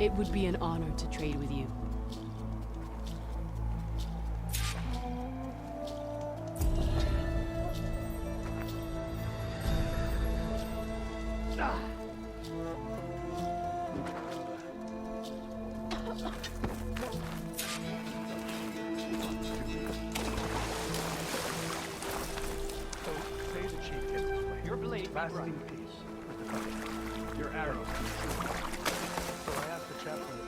It would be an honor to trade with you. Your blade lasting peace. Your arrow. So I asked the chaplain.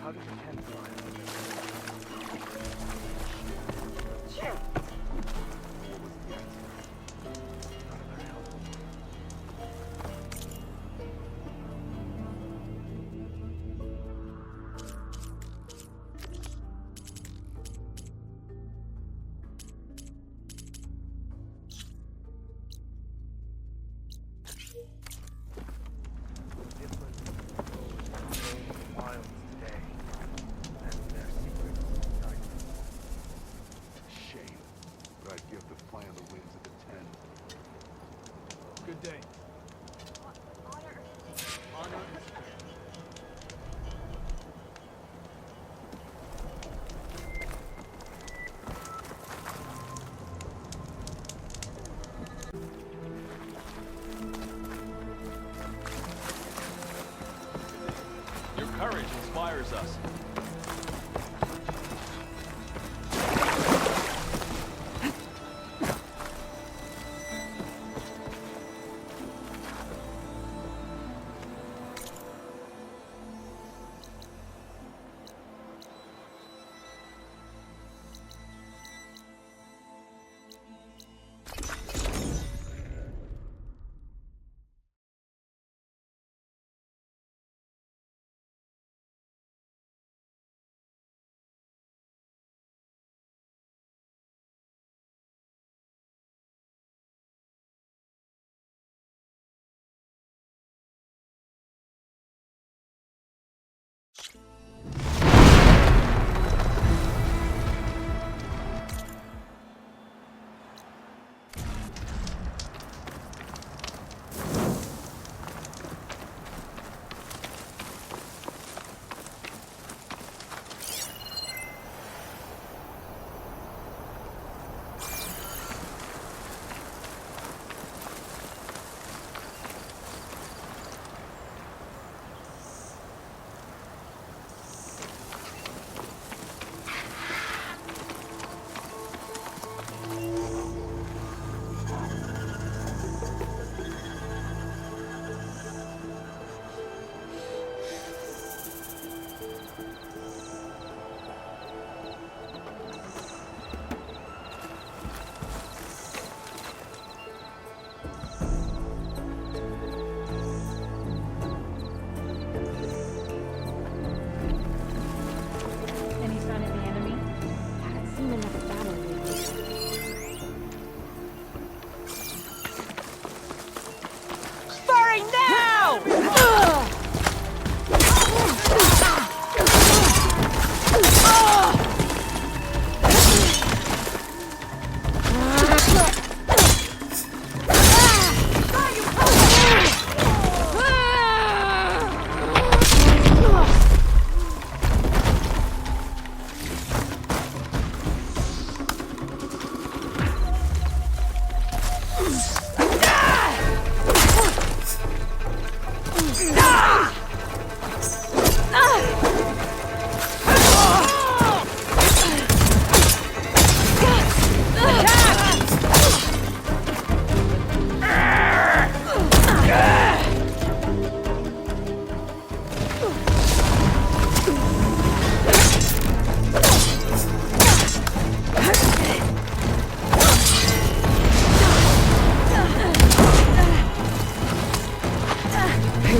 How does a 10 fly? Good day. Your courage inspires us.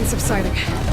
and subsiding.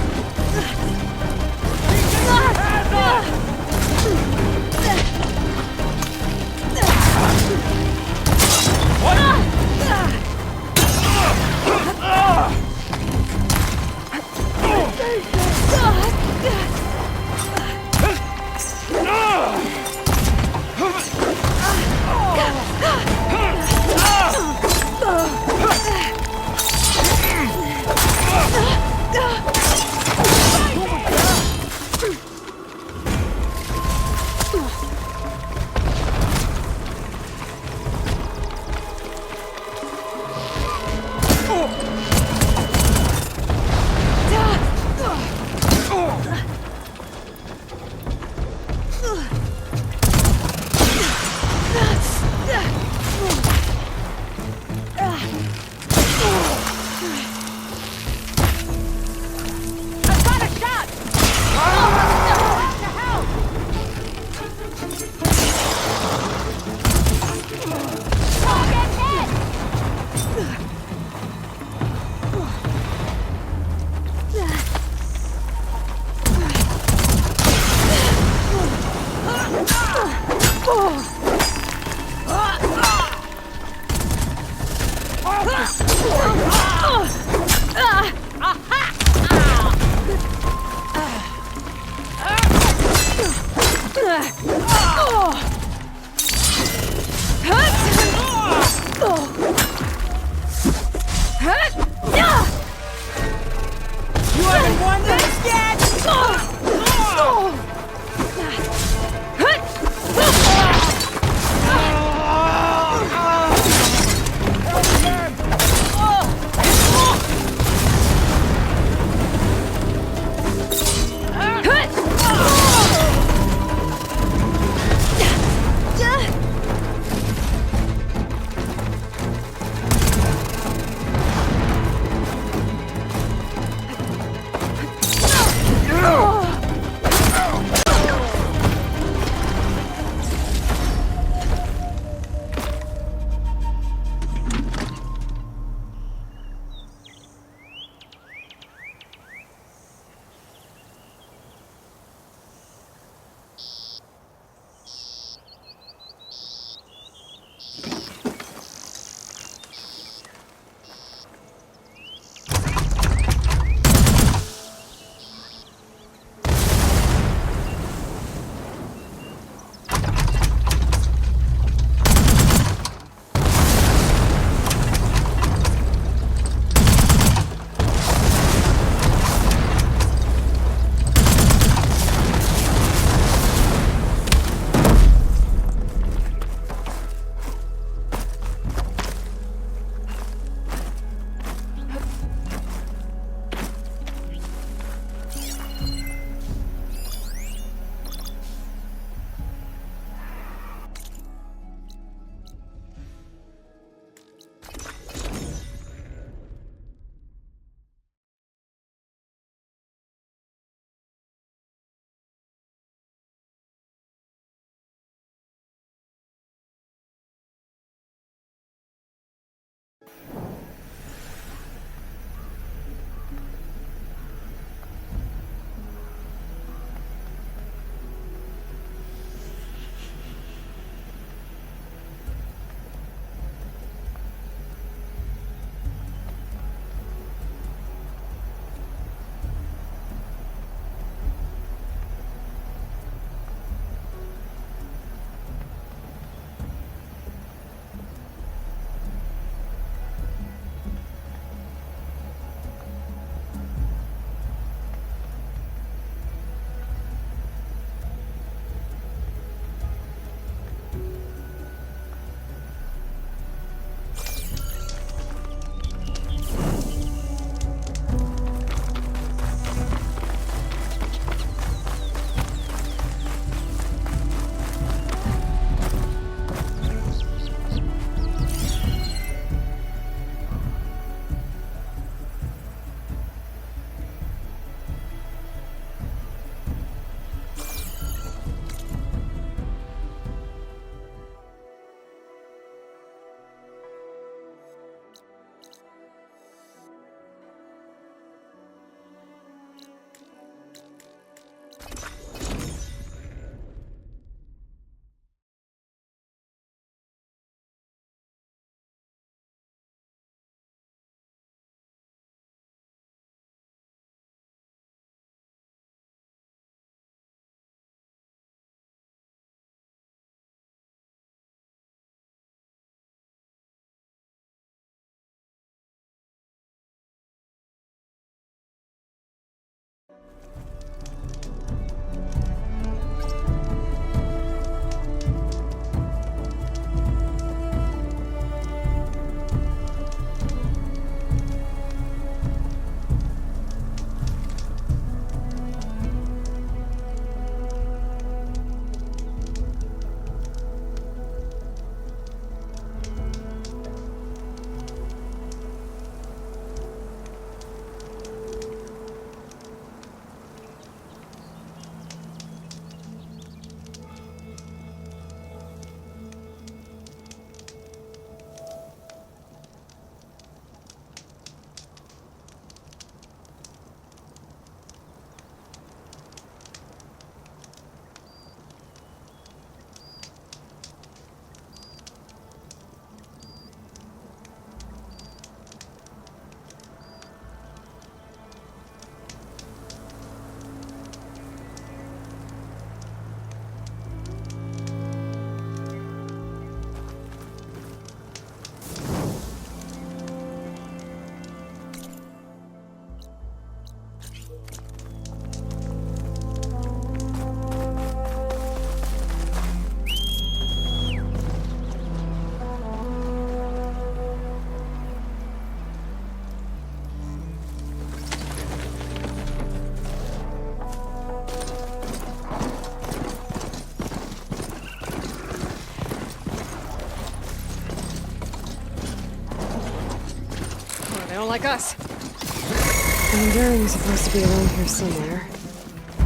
don't like us. The Enduring is supposed to be around here somewhere,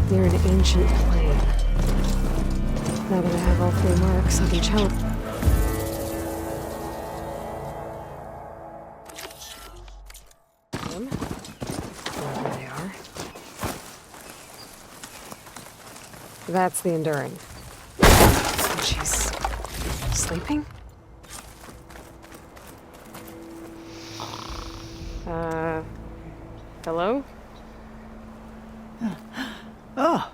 near an ancient plane. Now that I have all 3 marks, I can challenge. Them. Wherever they are. That's the Enduring. She's sleeping? Hello? Oh,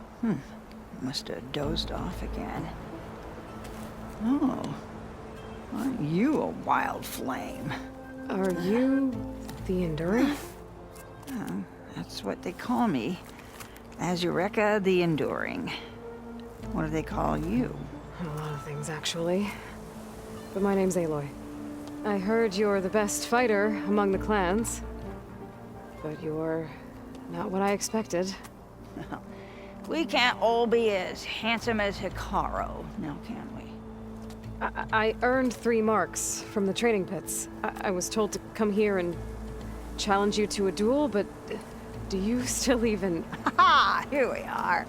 must have dozed off again. Oh, aren't you a wild flame? Are you the Enduring? That's what they call me. Azureka the Enduring. What do they call you? A lot of things, actually. But my name's Aloy. I heard you're the best fighter among the clans. But you're not what I expected. We can't all be as handsome as Hikaru, now can we? I earned 3 marks from the training pits. I was told to come here and challenge you to a duel, but do you still even... Ha! Here we are.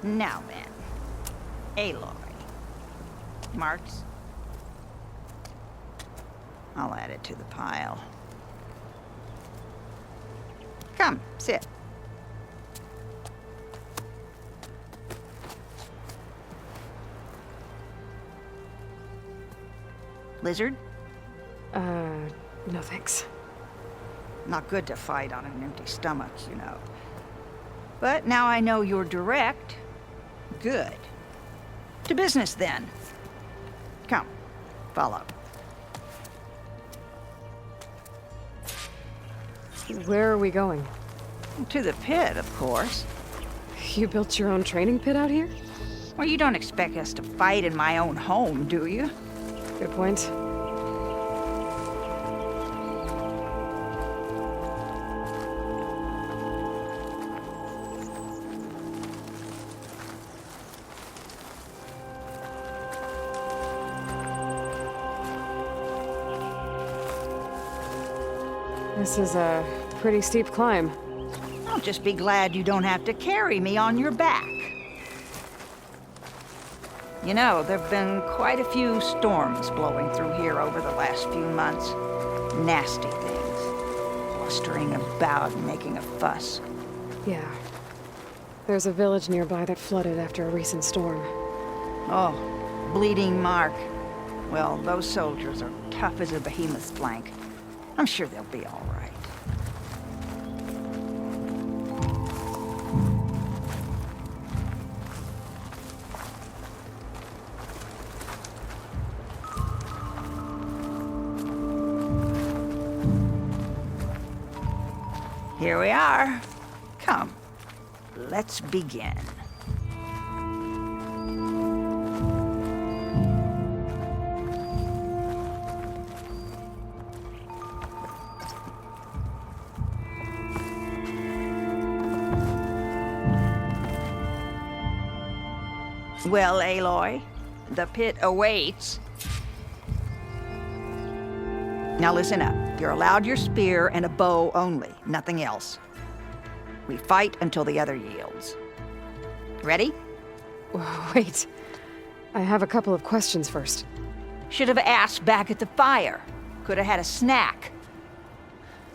Now then, Aloy. Marks? I'll add it to the pile. Come, sit. Lizard? No thanks. Not good to fight on an empty stomach, you know. But now I know you're direct. Good. To business, then. Come, follow. Where are we going? To the pit, of course. You built your own training pit out here? Well, you don't expect us to fight in my own home, do you? Good point. This is a pretty steep climb. I'll just be glad you don't have to carry me on your back. You know, there've been quite a few storms blowing through here over the last few months. Nasty things. Blustering about and making a fuss. Yeah. There's a village nearby that flooded after a recent storm. Oh, Bleeding Mark. Well, those soldiers are tough as a behemoth's flank. I'm sure they'll be all right. Here we are. Come, let's begin. Well, Aloy, the pit awaits. Now listen up. You're allowed your spear and a bow only, nothing else. We fight until the other yields. Ready? Wait. I have a couple of questions first. Should have asked back at the fire. Could have had a snack.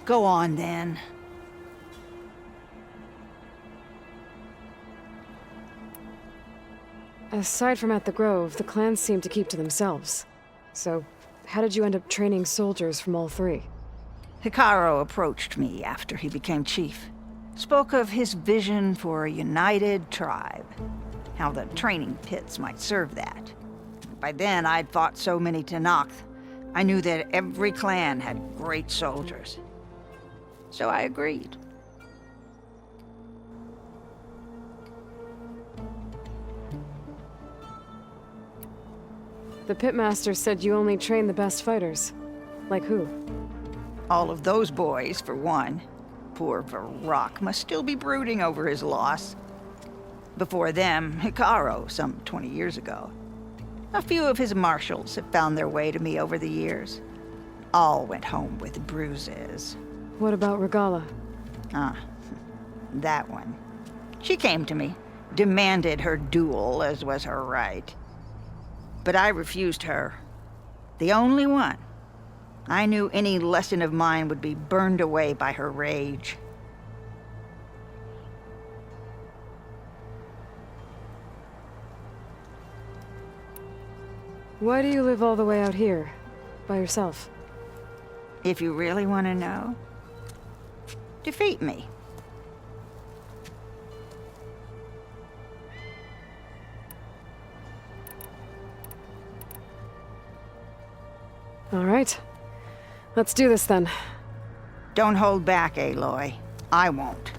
Go on, then. Aside from at the Grove, the clans seem to keep to themselves. So, how did you end up training soldiers from all 3? Hikaru approached me after he became chief. Spoke of his vision for a united tribe. How the training pits might serve that. By then, I'd fought so many Tenakth. I knew that every clan had great soldiers. So I agreed. The pitmaster said you only train the best fighters. Like who? All of those boys, for one. Poor Varrock must still be brooding over his loss. Before them, Hikaru, some 20 years ago. A few of his marshals have found their way to me over the years. All went home with bruises. What about Regala? Ah, that one. She came to me, demanded her duel, as was her right. But I refused her. The only one. I knew any lesson of mine would be burned away by her rage. Why do you live all the way out here? By yourself? If you really want to know, defeat me. All right. Let's do this then. Don't hold back, Aloy. I won't.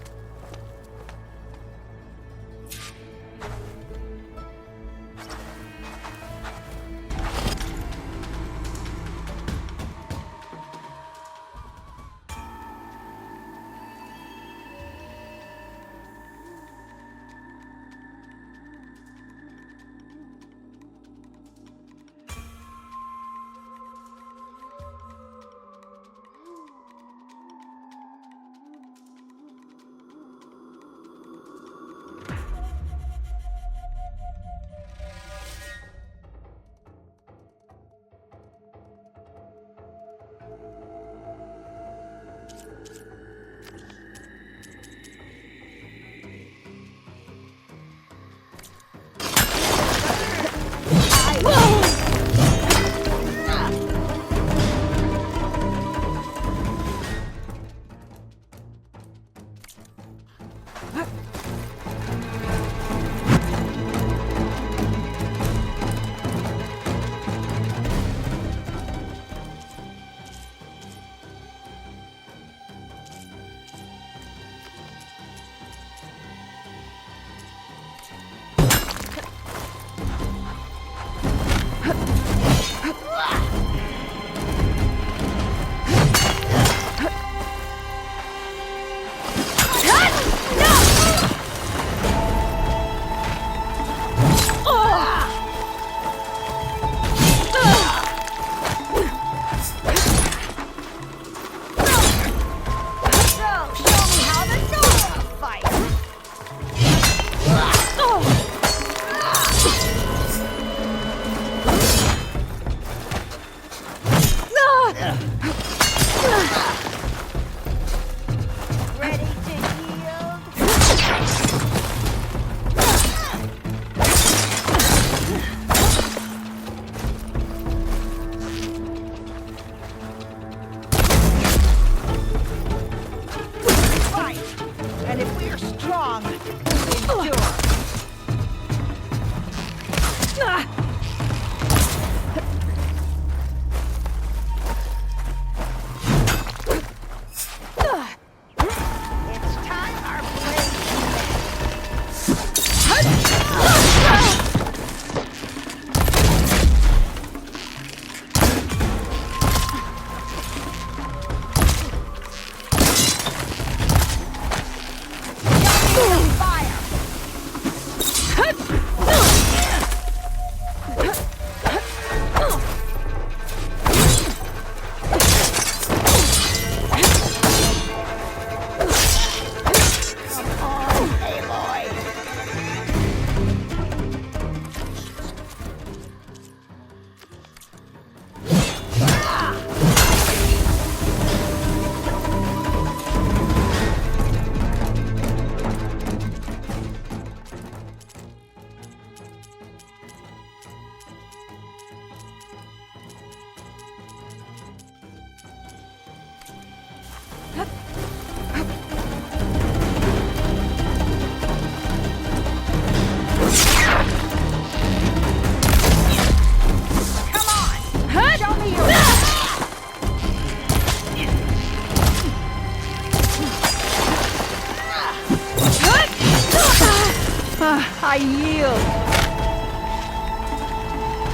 I yield.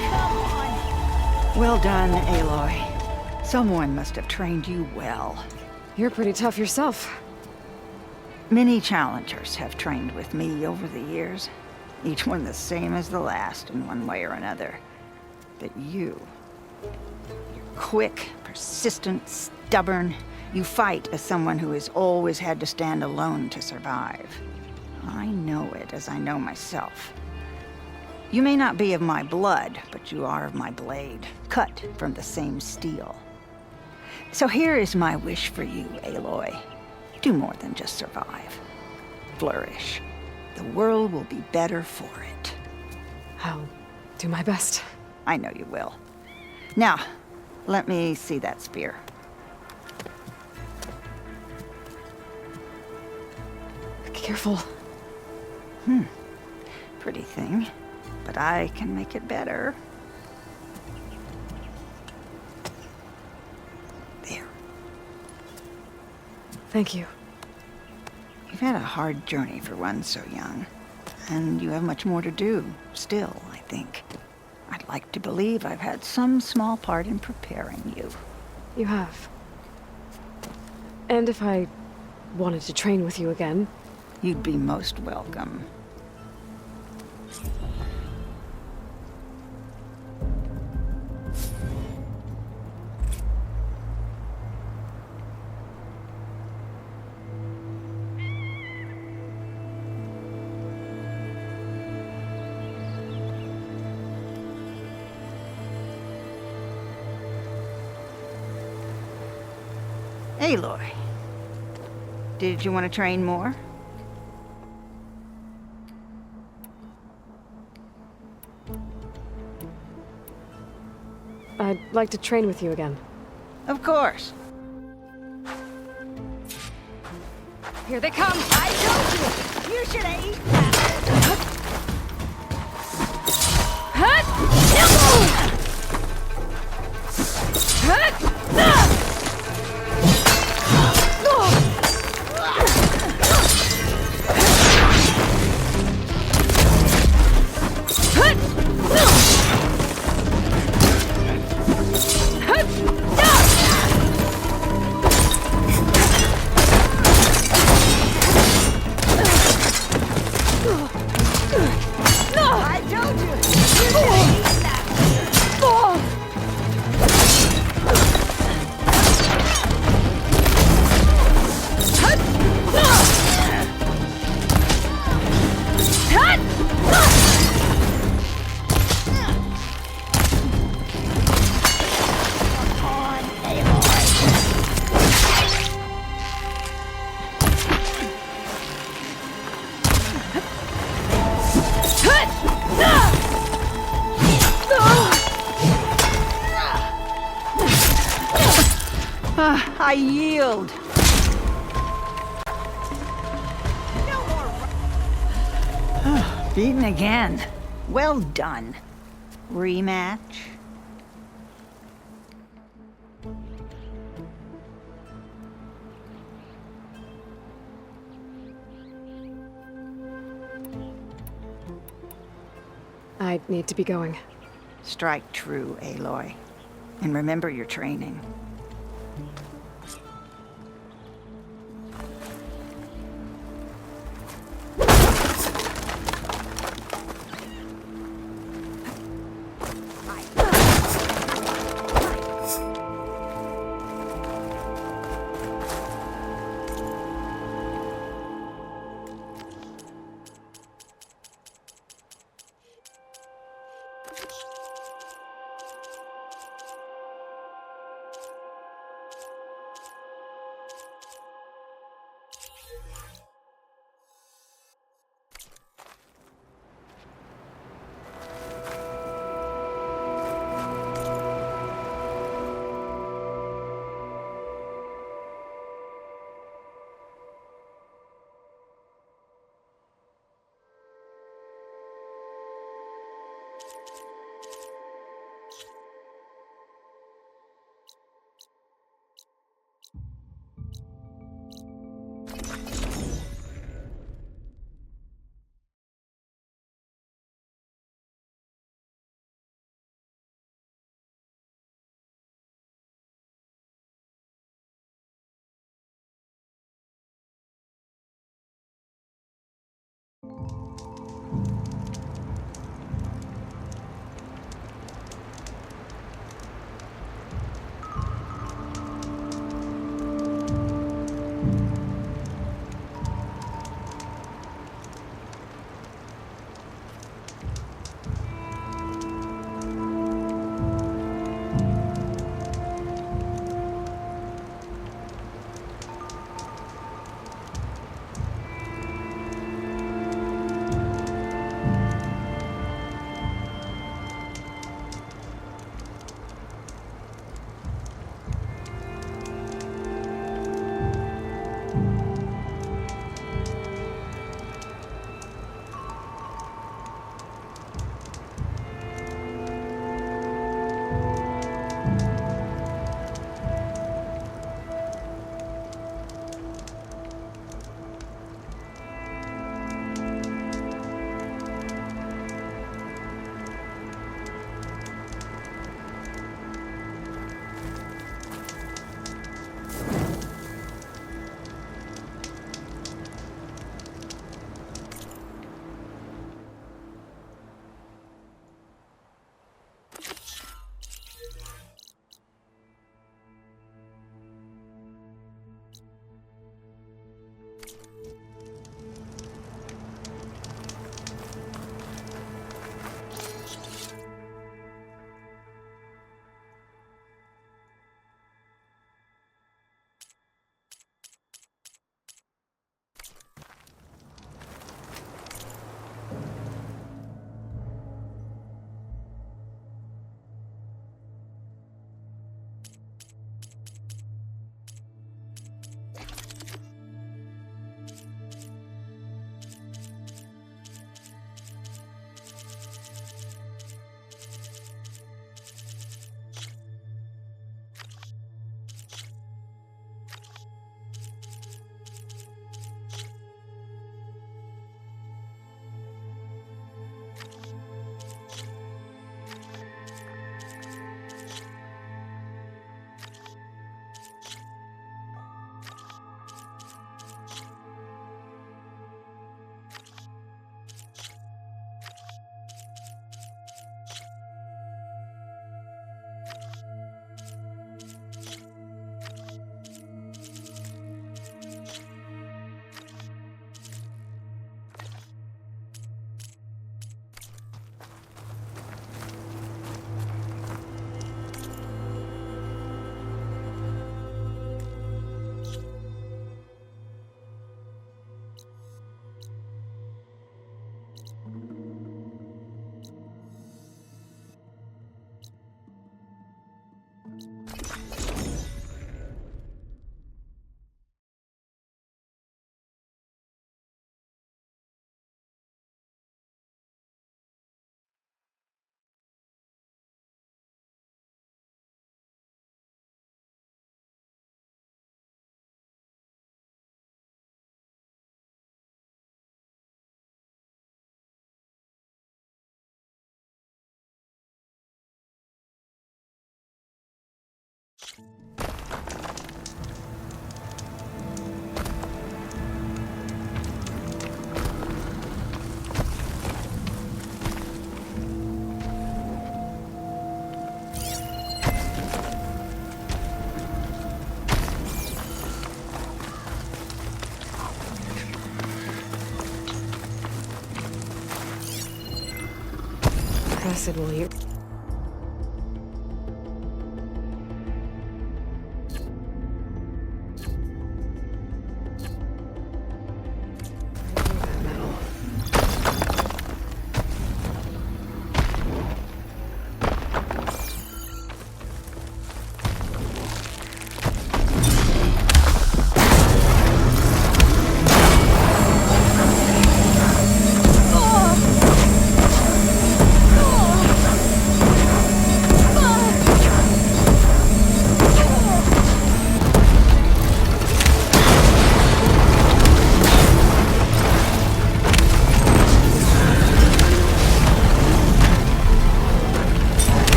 Come on. Well done, Aloy. Someone must have trained you well. You're pretty tough yourself. Many challengers have trained with me over the years, each one the same as the last in one way or another. But you're quick, persistent, stubborn, You fight as someone who has always had to stand alone to survive. I know it as I know myself. You may not be of my blood, but you are of my blade, cut from the same steel. So here is my wish for you, Aloy. Do more than just survive. Flourish. The world will be better for it. I'll do my best. I know you will. Now, let me see that spear. Careful. Pretty thing, but I can make it better. There. Thank you. You've had a hard journey for one so young, and you have much more to do, still, I think. I'd like to believe I've had some small part in preparing you. You have. And if I wanted to train with you again, You'd be most welcome. Aloy, did you want to train more? I'd like to train with you again. Of course. Here they come! I told you! You should have eaten that! I told you! You should have eaten that! I yield. Beaten again. Well done. Rematch? I need to be going. Strike true, Aloy. And remember your training. acid will you?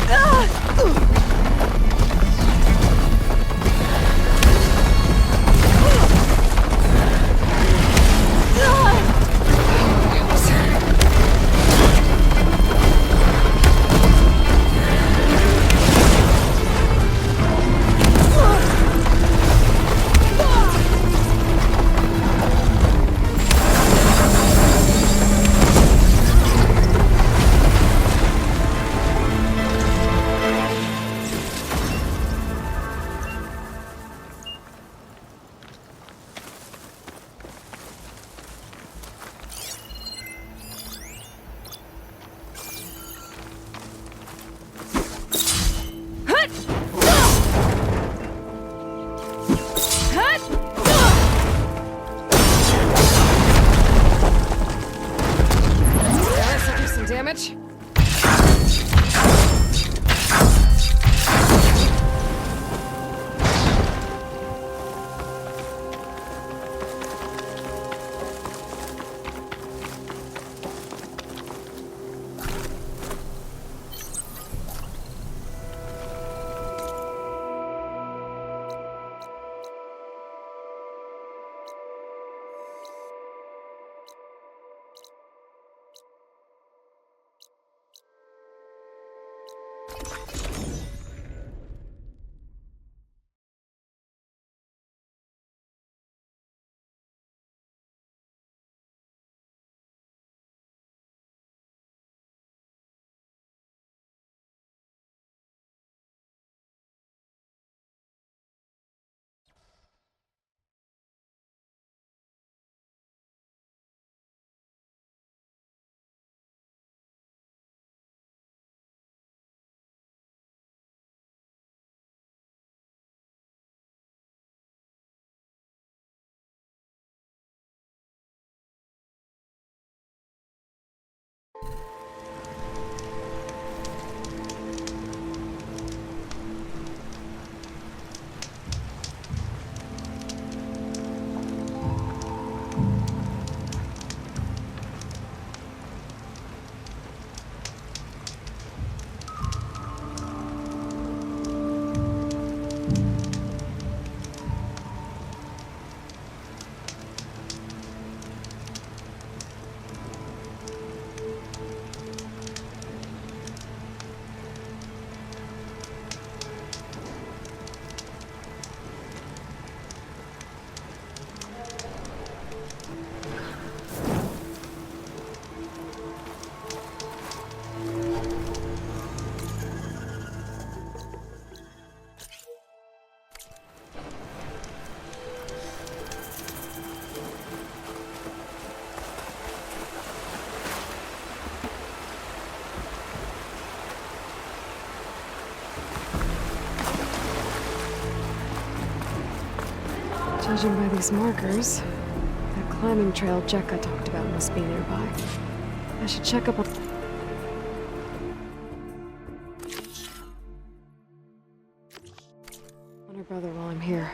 That metal. Damage? Judging by these markers, that climbing trail Jekka talked about must be nearby. I should check up on... on her brother while I'm here.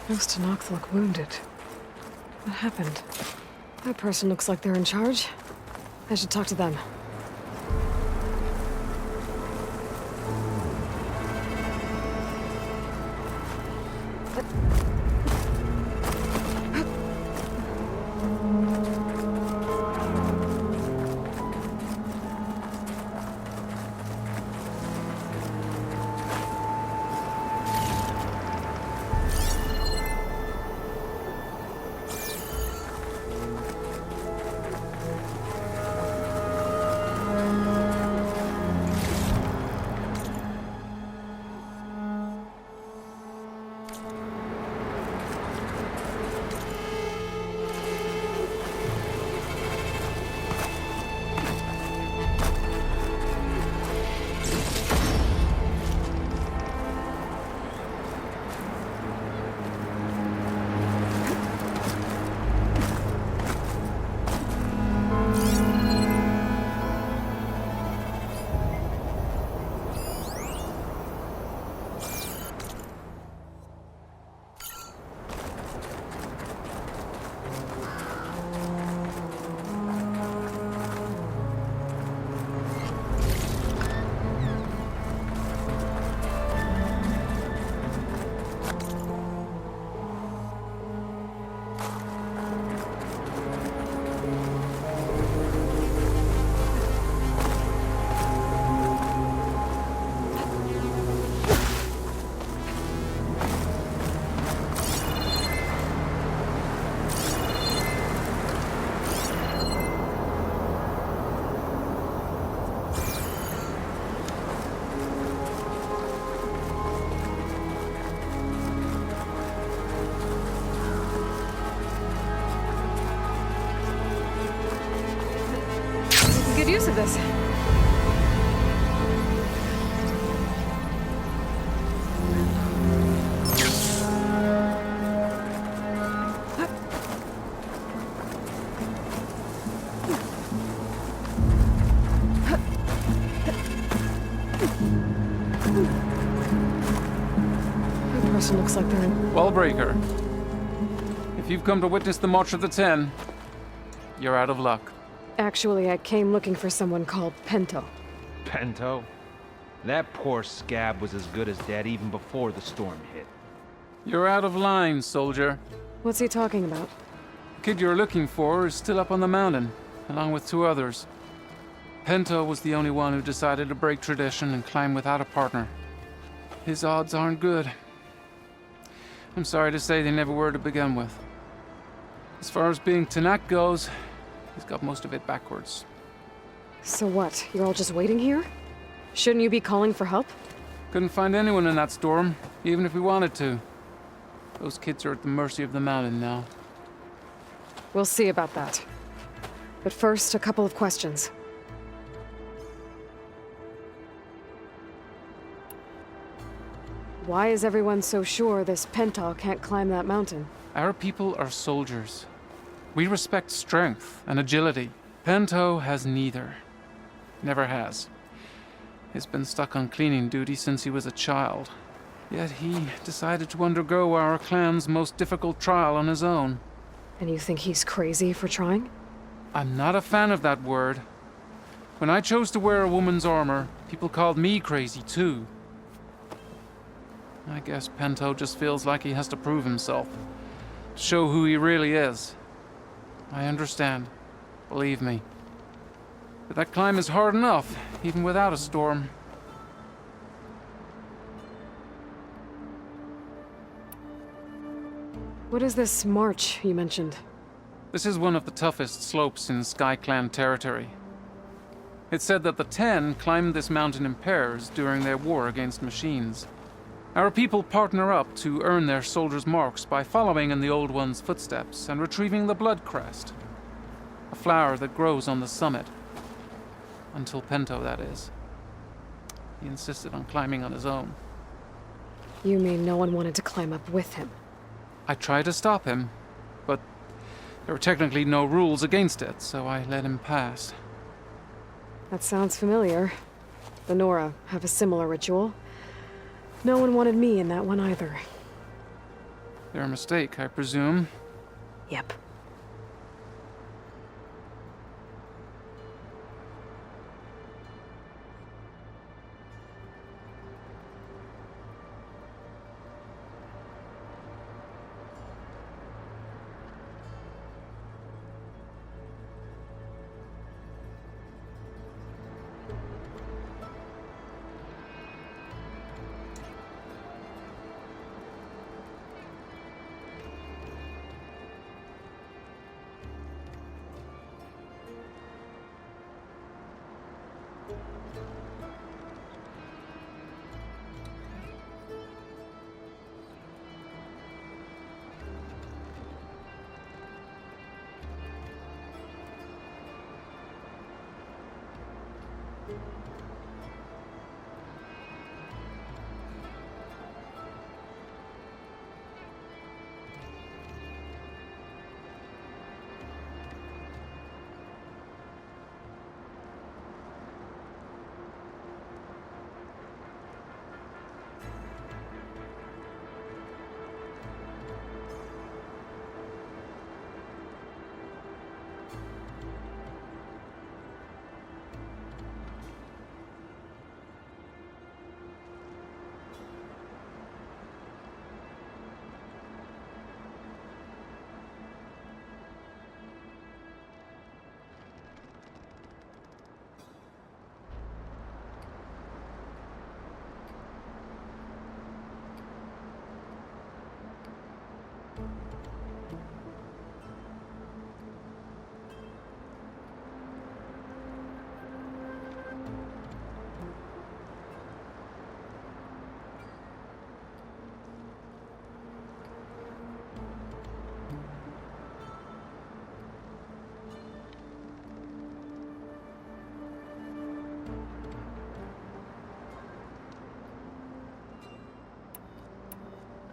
Those Tenaks look wounded. What happened? That person looks like they're in charge. I should talk to them. Good use of this. That person looks like they're in... Wallbreaker, if you've come to witness the March of the Ten, you're out of luck. Actually, I came looking for someone called Pento. Pento? That poor scab was as good as dead even before the storm hit. You're out of line, soldier. What's he talking about? The kid you're looking for is still up on the mountain, along with 2 others. Pento was the only one who decided to break tradition and climb without a partner. His odds aren't good. I'm sorry to say they never were to begin with. As far as being Tenak goes, he's got most of it backwards. So what? You're all just waiting here? Shouldn't you be calling for help? Couldn't find anyone in that storm, even if we wanted to. Those kids are at the mercy of the mountain now. We'll see about that. But first, a couple of questions. Why is everyone so sure this Pento can't climb that mountain? Our people are soldiers. We respect strength and agility. Pento has neither. Never has. He's been stuck on cleaning duty since he was a child. Yet he decided to undergo our clan's most difficult trial on his own. And you think he's crazy for trying? I'm not a fan of that word. When I chose to wear a woman's armor, people called me crazy too. I guess Pento just feels like he has to prove himself, to show who he really is. I understand, believe me. But that climb is hard enough, even without a storm. What is this march you mentioned? This is one of the toughest slopes in Sky Clan territory. It's said that the 10 climbed this mountain in pairs during their war against machines. Our people partner up to earn their soldiers' marks by following in the Old One's footsteps and retrieving the Blood Crest, a flower that grows on the summit. Until Pento, that is. He insisted on climbing on his own. You mean no one wanted to climb up with him? I tried to stop him, but there were technically no rules against it, so I let him pass. That sounds familiar. The Nora have a similar ritual. No one wanted me in that one either. Their mistake, I presume. Yep.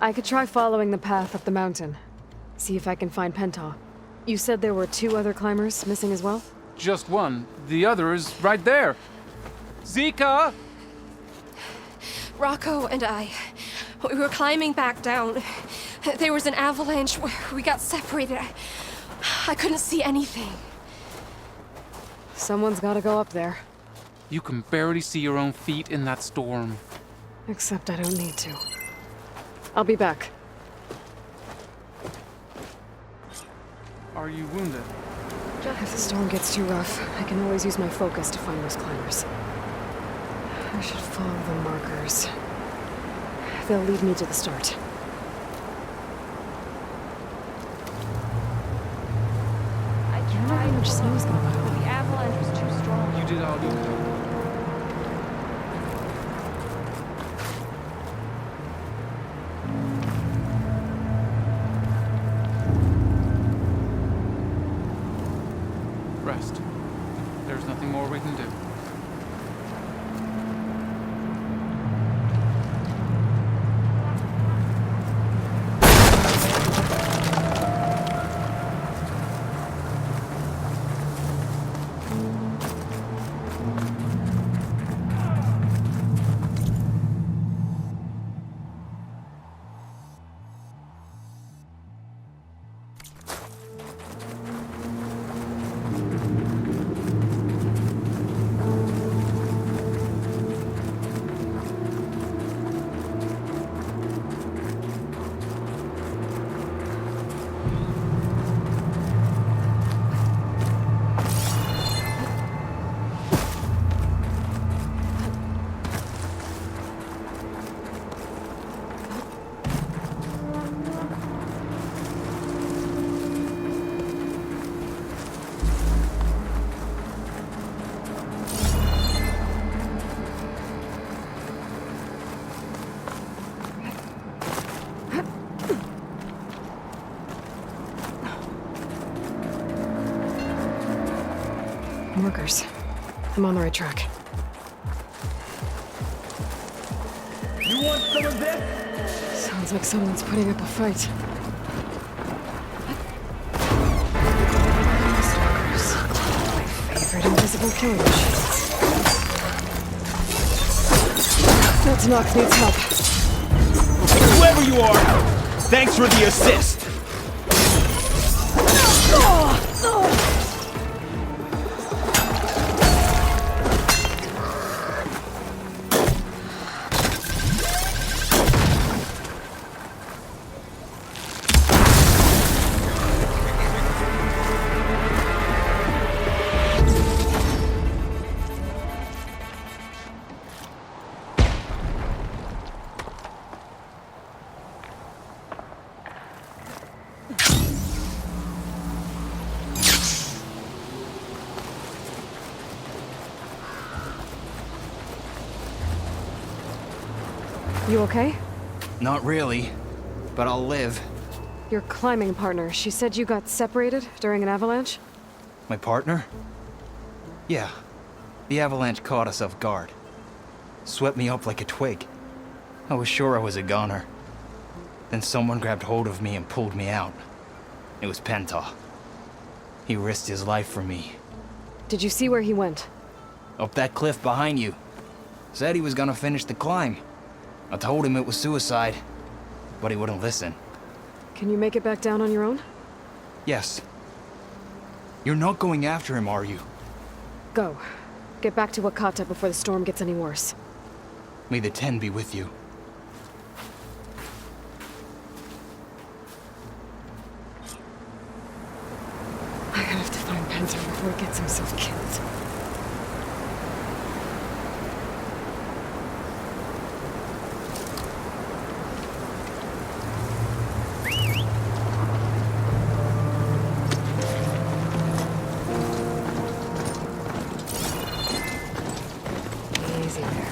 I could try following the path up the mountain. See if I can find Penta. You said there were 2 other climbers missing as well? Just one. The other is right there. Zika! Rocco and I, we were climbing back down. There was an avalanche. We got separated. I couldn't see anything. Someone's gotta go up there. You can barely see your own feet in that storm. Except I don't need to. I'll be back. Are you wounded? If the storm gets too rough, I can always use my focus to find those climbers. I should follow the markers. They'll lead me to the start. I wonder how much snow is gonna pile. The avalanche was too strong. You did all you could. Rest. There's nothing more we can do. stalkers. I'm on the right track. You want some of this? Sounds like someone's putting up a fight. Stalkers. My favorite invisible killing machines. That knock needs help. Whoever you are, thanks for the assist. You okay? Not really, but I'll live. Your climbing partner, she said you got separated during an avalanche? My partner? Yeah. The avalanche caught us off guard. Swept me up like a twig. I was sure I was a goner. Then someone grabbed hold of me and pulled me out. It was Penta. He risked his life for me. Did you see where he went? Up that cliff behind you. Said he was gonna finish the climb. I told him it was suicide, but he wouldn't listen. Can you make it back down on your own? Yes. You're not going after him, are you? Go. Get back to Wakata before the storm gets any worse. May the 10 be with you. I have to find Penta before he gets himself killed. Easy there.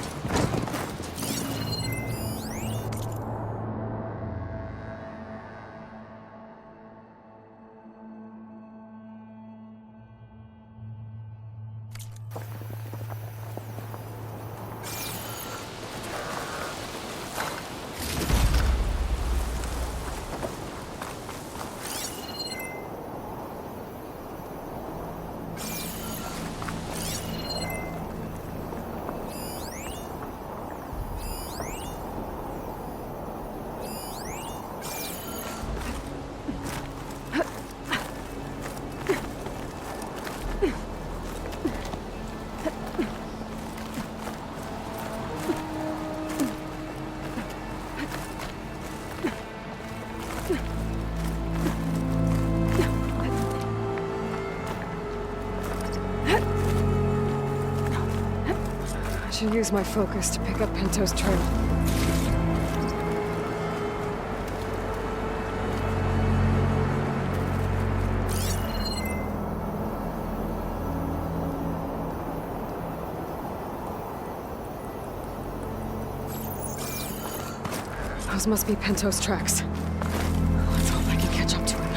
I should use my focus to pick up Pento's trail. Those must be Pento's tracks. Let's hope I can catch up to him.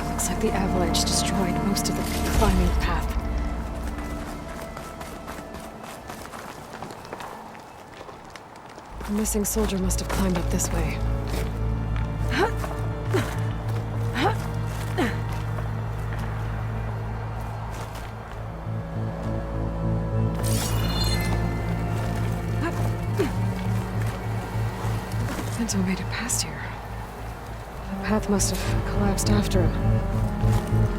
It looks like the avalanche destroyed most of the climbing path. The missing soldier must have climbed up this way. Pinto made it past here. The path must have collapsed after him.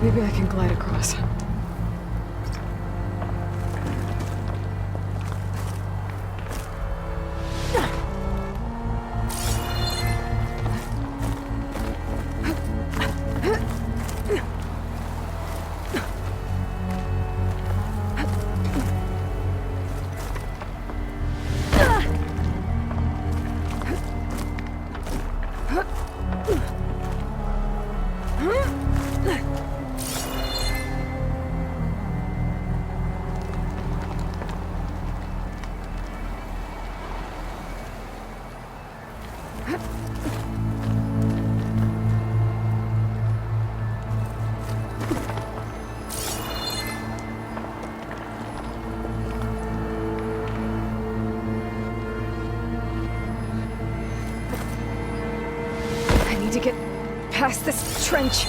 Maybe I can glide across. to get past this trench.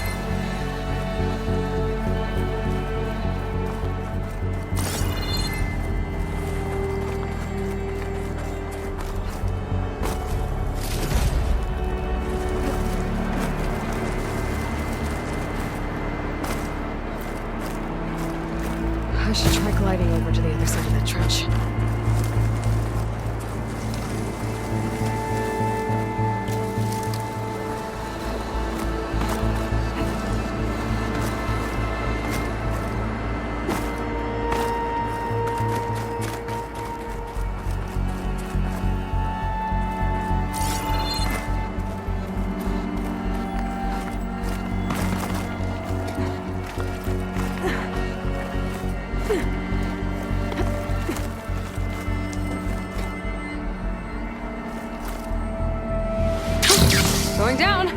I should try gliding over to the other side of that trench. Going down!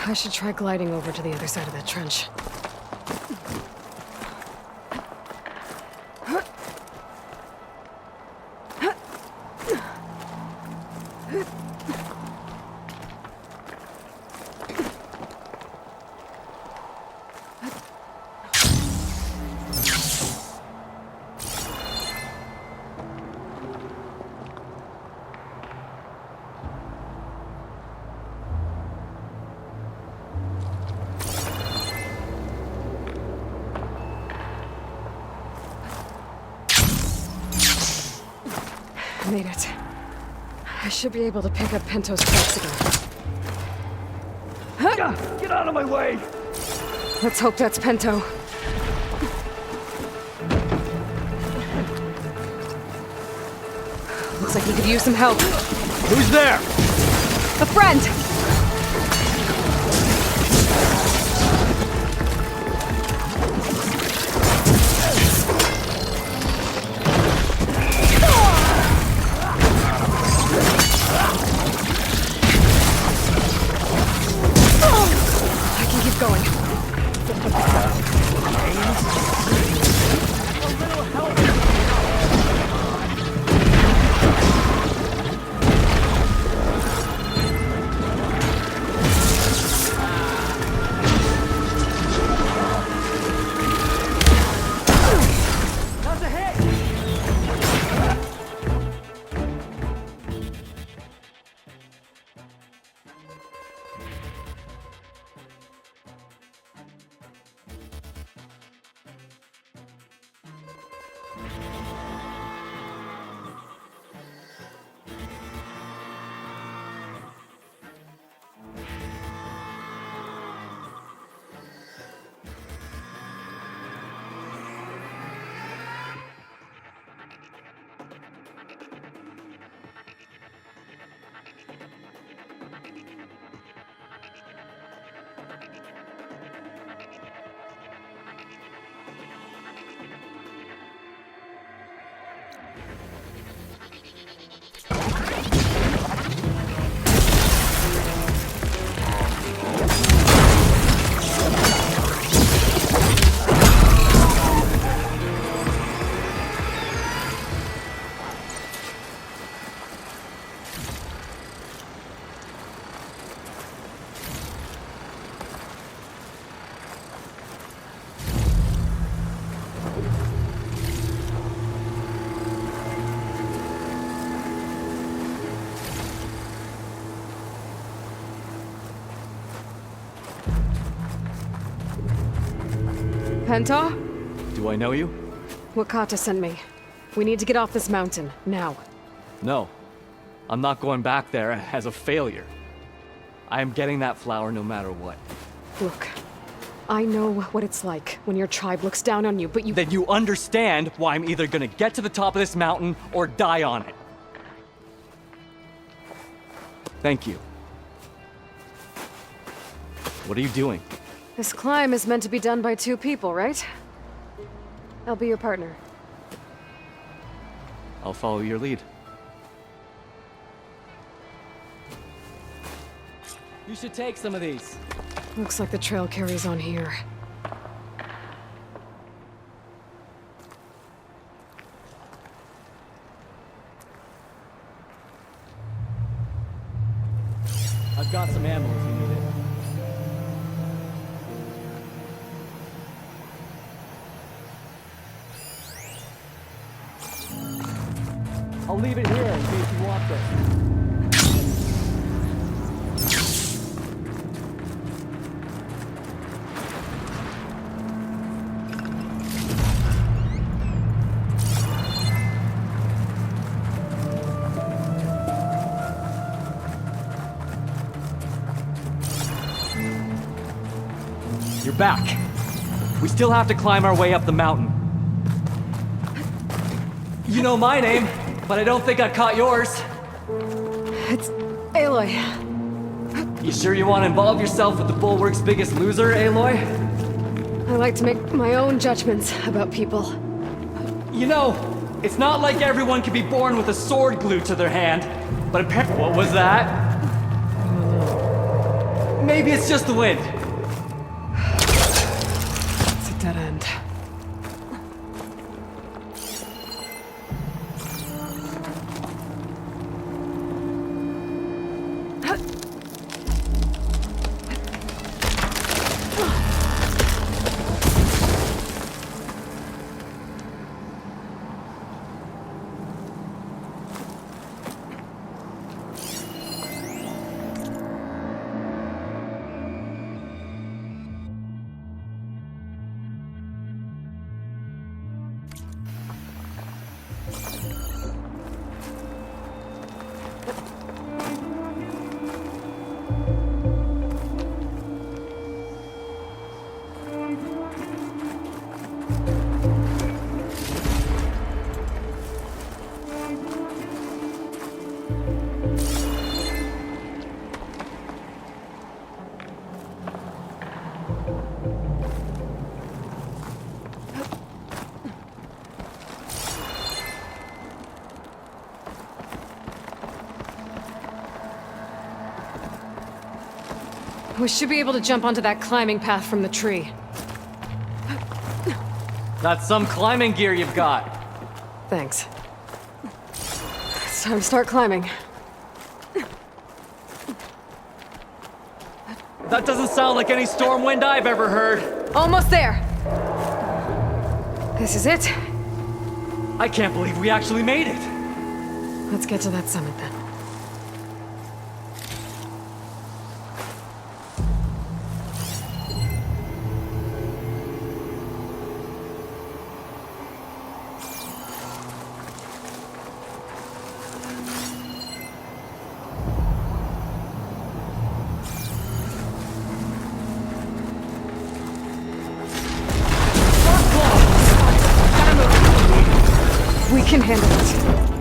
I should try gliding over to the other side of that trench. Made it. I should be able to pick up Pento's tracks again. Get out of my way! Let's hope that's Pento. Looks like he could use some help. Who's there? A friend! I can keep going. Penta? Do I know you? Wakata sent me. We need to get off this mountain, now. No. I'm not going back there as a failure. I am getting that flower no matter what. Look, I know what it's like when your tribe looks down on you, but you... Then you understand why I'm either gonna get to the top of this mountain or die on it. Thank you. What are you doing? This climb is meant to be done by 2 people, right? I'll be your partner. I'll follow your lead. You should take some of these. Looks like the trail carries on here. I've got some ammo if you need it. I'll leave it here in case you want this. You're back. We still have to climb our way up the mountain. You know my name, but I don't think I caught yours. It's Aloy. You sure you want to involve yourself with the Bulwark's biggest loser, Aloy? I like to make my own judgments about people. You know, it's not like everyone can be born with a sword glued to their hand, but apparently... What was that? Maybe it's just the wind. It's a dead end. We should be able to jump onto that climbing path from the tree. That's some climbing gear you've got. Thanks. It's time to start climbing. That doesn't sound like any storm wind I've ever heard. Almost there! This is it. I can't believe we actually made it. Let's get to that summit then. We can handle it.